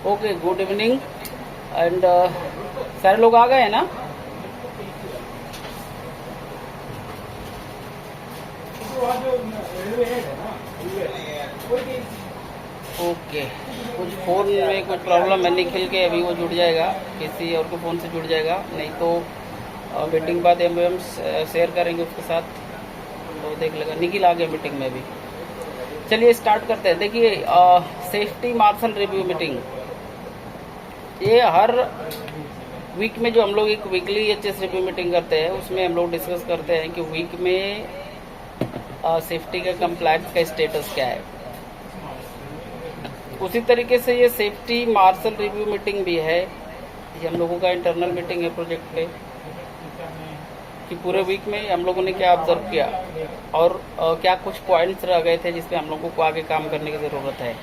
Okay, good evening and सारे लोग आ गए हैं ना? ओके, कुछ फ़ोन में कुछ प्रॉब्लम है, निखिल के अभी वो जुड़ जाएगा, किसी और के फ़ोन से जुड़ जाएगा, नहीं तो मीटिंग बाद हम शेयर करेंगे उसके साथ, तो देख लेगा। निखिल आ गया मीटिंग में भी। चलिए स्टार्ट करते हैं। देखिए, सेफ्टी मार्शल रिव्यू मीटिंग, ये हर वीक में जो हम लोग एक वीकली एचएस रिव्यू मीटिंग करते हैं, उसमें हम लोग डिस्कस करते हैं कि वीक में सेफ्टी का कंप्लायंस का स्टेटस क्या है। उसी तरीके से ये सेफ्टी मार्शल रिव्यू मीटिंग भी है, ये हम लोगों का इंटरनल मीटिंग है प्रोजेक्ट पे, कि पूरे वीक में हम लोगों ने क्या ऑब्जर्व किया और क्या कुछ पॉइंट्स रह गए थे जिसपे हम लोगों को आगे काम करने की ज़रूरत है।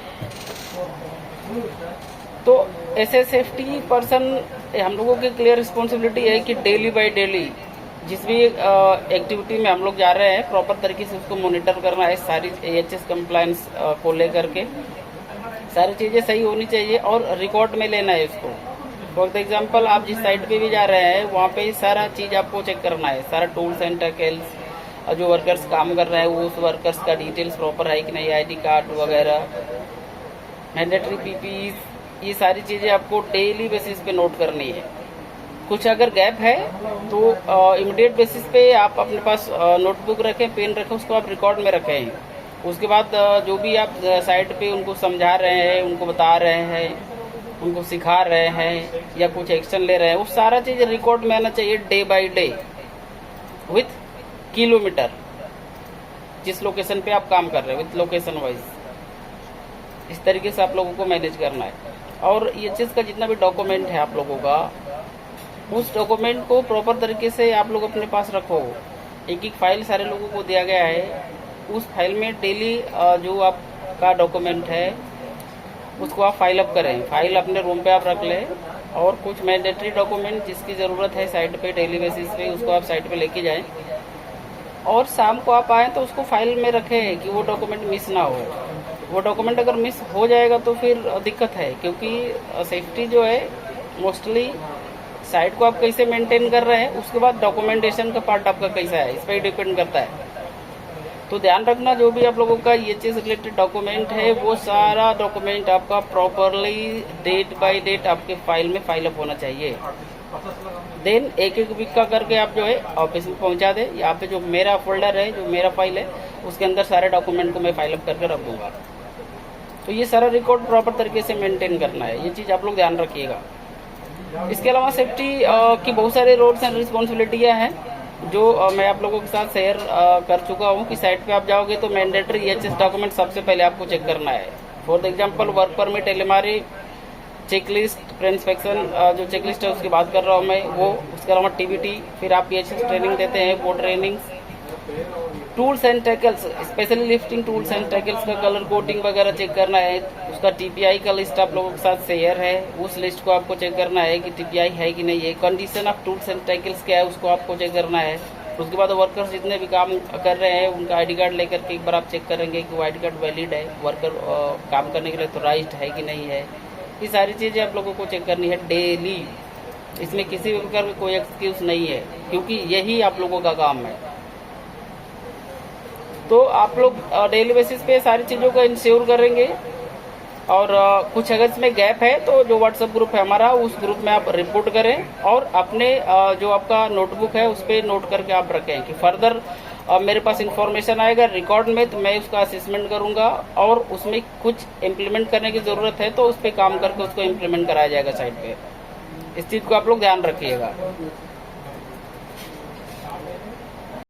तो ऐसे सेफ्टी पर्सन हम लोगों की क्लियर रिस्पॉन्सिबिलिटी है कि डेली बाय डेली जिस भी एक्टिविटी में हम लोग जा रहे हैं, प्रॉपर तरीके से उसको मॉनिटर करना है, सारी एएचएस कंप्लायंस को लेकर के सारी चीज़ें सही होनी चाहिए और रिकॉर्ड में लेना है इसको। फॉर एग्जाम्पल, आप जिस साइट पे भी जा रहे हैं वहाँ पे सारा चीज़ आपको चेक करना है, सारा टूल्स एंड टैकल्स, जो वर्कर्स काम कर रहे हैं वो उस वर्कर्स का डिटेल्स प्रॉपर है कि नहीं, आईडी कार्ड वगैरह, मैंडेटरी पीपीईज, ये सारी चीज़ें आपको डेली बेसिस पे नोट करनी है। कुछ अगर गैप है तो इमीडिएट बेसिस पे आप अपने पास नोटबुक रखें, पेन रखें, उसको आप रिकॉर्ड में रखें। उसके बाद जो भी आप साइट पे उनको समझा रहे हैं, उनको बता रहे हैं, उनको सिखा रहे हैं या कुछ एक्शन ले रहे हैं, वो सारा चीज़ रिकॉर्ड में आना चाहिए day by day with kilometre, जिस लोकेशन पे आप काम कर रहे हैं विथ लोकेशन वाइज। इस तरीके से आप लोगों को मैनेज करना है। और ये चीज़ का जितना भी डॉक्यूमेंट है आप लोगों का, उस डॉक्यूमेंट को प्रॉपर तरीके से आप लोग अपने पास रखो। एक एक फाइल सारे लोगों को दिया गया है, उस फाइल में डेली जो आपका डॉक्यूमेंट है उसको आप फाइल अप करें, फाइल अपने रूम पे आप रख लें। और कुछ मैंडेटरी डॉक्यूमेंट जिसकी ज़रूरत है साइट पे डेली बेसिस पे, उसको आप साइट पे लेके जाएं और शाम को आप आएँ तो उसको फाइल में रखें कि वो डॉक्यूमेंट मिस ना हो। वो डॉक्यूमेंट अगर मिस हो जाएगा तो फिर दिक्कत है, क्योंकि सेफ्टी जो है मोस्टली साइट को आप कैसे मेंटेन कर रहे हैं, उसके बाद डॉक्यूमेंटेशन का पार्ट आपका कैसा है, इस पर ही डिपेंड करता है। तो ध्यान रखना, जो भी आप लोगों का एचएस रिलेटेड डॉक्यूमेंट है वो सारा डॉक्यूमेंट आपका प्रॉपरली डेट बाय डेट आपके फाइल में फाइल अप होना चाहिए। देन एक एक वीक का करके आप जो है ऑफिस में पहुंचा दें। यहाँ पे जो मेरा फोल्डर है, जो मेरा फाइल है, उसके अंदर सारे डॉक्यूमेंट को मैं फाइल अप करके रख दूंगा। तो ये सारा रिकॉर्ड प्रॉपर तरीके से मेंटेन करना है, ये चीज़ आप लोग ध्यान रखिएगा। इसके अलावा सेफ्टी की बहुत सारे रोल्स एंड रिस्पॉन्सिबिलिटियाँ हैं जो मैं आप लोगों के साथ शेयर कर चुका हूँ कि साइट पे आप जाओगे तो मैंडेटरी एचएस डॉक्यूमेंट सबसे पहले आपको चेक करना है। For example, work permit, LMRA, checklist, pre inspection, जो चेकलिस्ट है उसकी बात कर रहा हूँ मैं, वो। उसके अलावा टीबीटी, फिर आप एचएस ट्रेनिंग देते हैं, वो trainings, tools and tackles, specially lifting tools and tackles का कलर कोडिंग वगैरह चेक करना है। उसका टीपीआई का लिस्ट आप लोगों के साथ शेयर है, उस लिस्ट को आपको चेक करना है कि टीपीआई है कि नहीं है। Condition of tools and tackles क्या है उसको आपको चेक करना है। उसके बाद वर्कर्स जितने भी काम कर रहे हैं उनका आईडी कार्ड लेकर के एक बार आप चेक करेंगे कि वो आईडी कार्ड वैलिड है, वर्कर काम करने के लिए ऑथोराइज्ड है कि नहीं है। ये सारी चीज़ें आप लोगों को चेक करनी है डेली। इसमें किसी भी प्रकार का कोई एक्सक्यूज नहीं है, क्योंकि यही आप लोगों का काम है। तो आप लोग डेली बेसिस पे सारी चीज़ों का इंश्योर करेंगे। और कुछ अगर इसमें गैप है तो जो व्हाट्सएप ग्रुप है हमारा, उस ग्रुप में आप रिपोर्ट करें और अपने जो आपका नोटबुक है उस पर नोट करके आप रखें कि फर्दर मेरे पास इंफॉर्मेशन आएगा रिकॉर्ड में तो मैं उसका असेसमेंट करूंगा और उसमें कुछ इम्प्लीमेंट करने की ज़रूरत है तो उस पर काम करके उसको इम्प्लीमेंट कराया जाएगा साइट पे। इस चीज़ को आप लोग ध्यान रखिएगा।